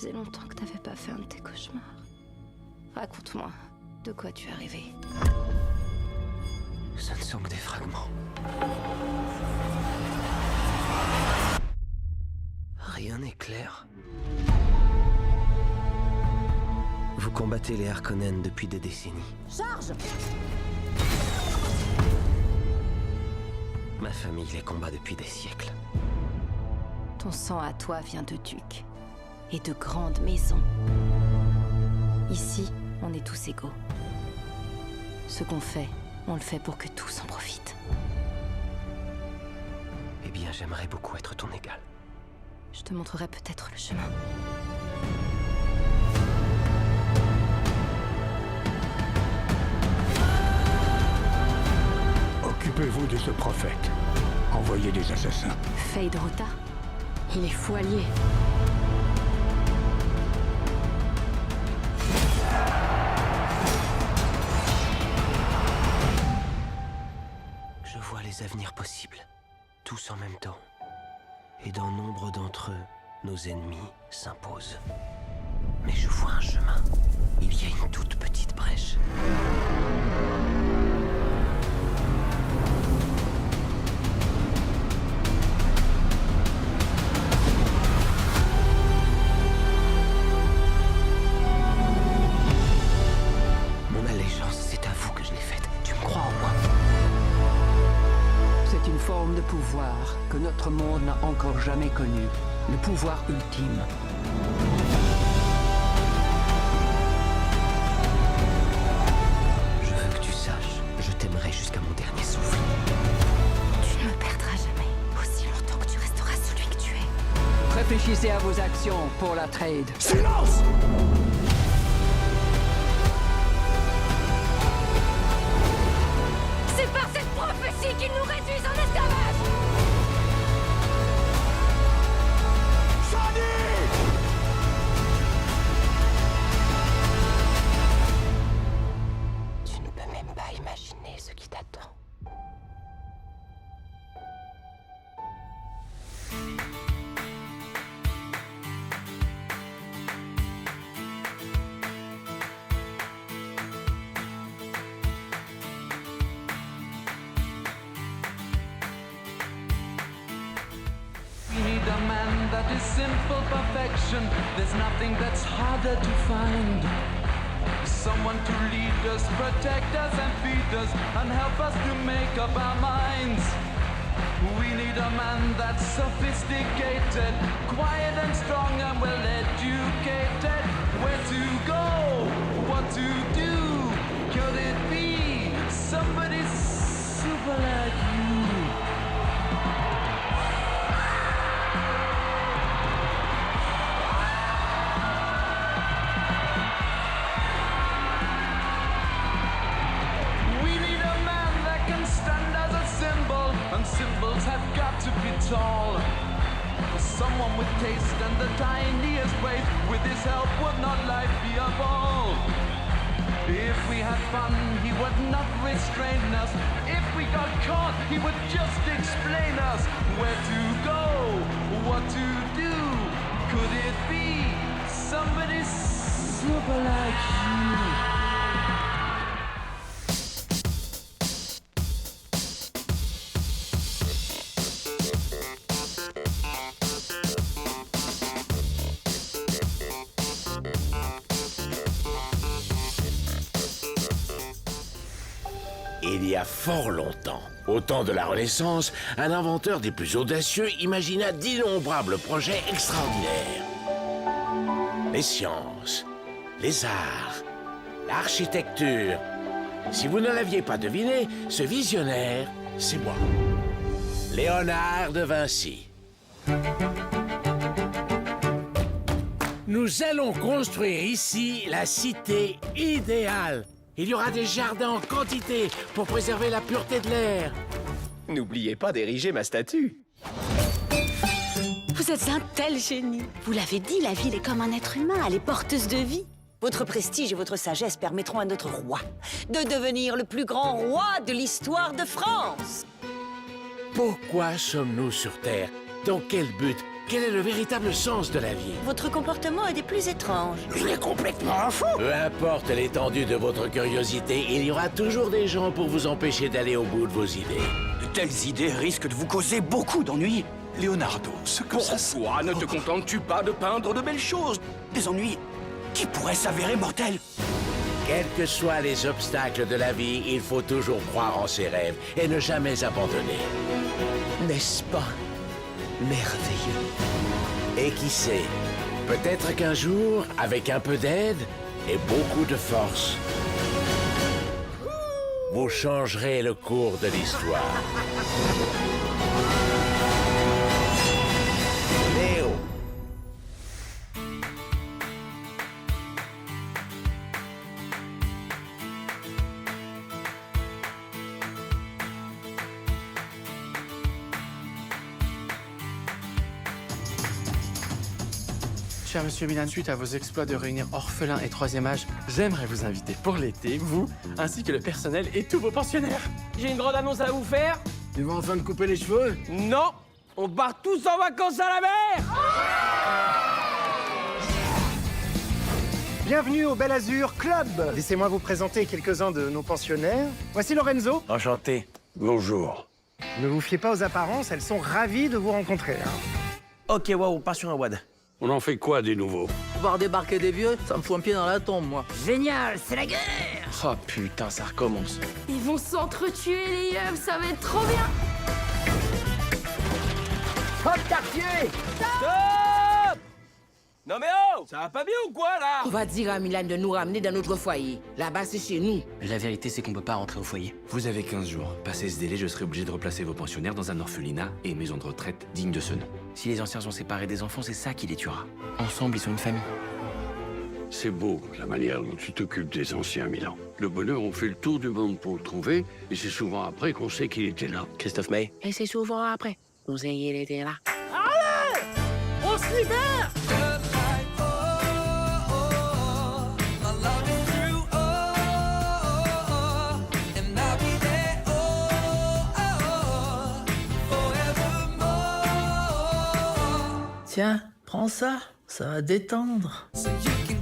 faisait longtemps que t'avais pas fait un de tes cauchemars. Raconte-moi, de quoi tu es arrivé? Ce ne sont que des fragments. Rien n'est clair. Vous combattez les Harkonnen depuis des décennies. Charge! Ma famille les combat depuis des siècles. Ton sang à toi vient de ducs et de grandes maisons. Ici, on est tous égaux. Ce qu'on fait, on le fait pour que tous en profitent. Eh bien, j'aimerais beaucoup être ton égal. Je te montrerai peut-être le chemin. Occupez-vous de ce prophète. Envoyez des assassins. Feyd-Rautha, il est fou allié. Je vois les avenirs possibles, tous en même temps. Et dans nombre d'entre eux, nos ennemis s'imposent. Mais je vois un chemin. Il y a une toute petite brèche. Mon allégeance, c'est à vous que je l'ai faite. Tu me crois en moi? C'est une forme de pouvoir que notre monde n'a encore jamais connue. Le pouvoir ultime. Je veux que tu saches, je t'aimerai jusqu'à mon dernier souffle. Tu ne me perdras jamais, aussi longtemps que tu resteras celui que tu es. Réfléchissez à vos actions pour la trade. Silence! C'est par cette prophétie qu'ils nous réduisent en esclavage! Tu ne peux même pas imaginer ce qui t'attend. We need a man that is simple perfection. There's nothing that's harder to find. Someone to lead us, protect us and feed us and help us to make up our minds. We need a man that's sophisticated, quiet and strong and well educated. Where to go, what to do, could it be somebody super like you? We need a man that can stand as a symbol, and symbols have got to be tall. Someone with taste and the tiniest weight, with his help would not life be a ball. If we had fun, he would not restrain us. If we got caught, he would just explain us where to go, what to do. Could it be somebody super like you? Il y a fort longtemps, au temps de la Renaissance, un inventeur des plus audacieux imagina d'innombrables projets extraordinaires. Les sciences, les arts, l'architecture. Si vous ne l'aviez pas deviné, ce visionnaire, c'est moi. Léonard de Vinci. Nous allons construire ici la cité idéale. Il y aura des jardins en quantité pour préserver la pureté de l'air. N'oubliez pas d'ériger ma statue. Vous êtes un tel génie. Vous l'avez dit, la ville est comme un être humain, elle est porteuse de vie. Votre prestige et votre sagesse permettront à notre roi de devenir le plus grand roi de l'histoire de France. Pourquoi sommes-nous sur Terre? Dans quel but? Quel est le véritable sens de la vie? Votre comportement est des plus étranges. Il est complètement fou. Peu importe l'étendue de votre curiosité, il y aura toujours des gens pour vous empêcher d'aller au bout de vos idées. De telles idées risquent de vous causer beaucoup d'ennuis. Leonardo, ce que ça... Pourquoi ne te contentes-tu pas de peindre de belles choses? Des ennuis qui pourraient s'avérer mortels. Quels que soient les obstacles de la vie, il faut toujours croire en ses rêves et ne jamais abandonner. N'est-ce pas merveilleux? Et qui sait, peut-être qu'un jour, avec un peu d'aide et beaucoup de force, vous changerez le cours de l'histoire. Léo. Cher Monsieur Milan, suite à vos exploits de réunir orphelins et troisième âge, j'aimerais vous inviter pour l'été, vous, ainsi que le personnel et tous vos pensionnaires. J'ai une grande annonce à vous faire. Tu vas enfin te couper les cheveux? Non, on part tous en vacances à la mer. Bienvenue au Bel Azur Club. Laissez-moi vous présenter quelques-uns de nos pensionnaires. Voici Lorenzo. Enchanté. Bonjour. Ne vous fiez pas aux apparences, elles sont ravies de vous rencontrer. Ok, waouh, on part sur un WAD. On en fait quoi des nouveaux? Voir débarquer des vieux, ça me fout un pied dans la tombe, moi. Génial, c'est la guerre. Oh putain, ça recommence. Ils vont s'entretuer, les yeux, ça va être trop bien. Stop! Non mais oh! Ça va pas bien ou quoi, là? On va dire à Milan de nous ramener dans notre foyer. Là-bas, c'est chez nous. Mais la vérité, c'est qu'on peut pas rentrer au foyer. Vous avez 15 jours. Passé ce délai, je serai obligé de replacer vos pensionnaires dans un orphelinat et maison de retraite digne de ce nom. Si les anciens sont séparés des enfants, c'est ça qui les tuera. Ensemble, ils sont une famille. C'est beau, la manière dont tu t'occupes des anciens, Milan. Le bonheur, on fait le tour du monde pour le trouver, et c'est souvent après qu'on sait qu'il était là. Christophe May. Et c'est souvent après. Vous ayez il était là. On se libère! Tiens, prends ça, ça va détendre. So you can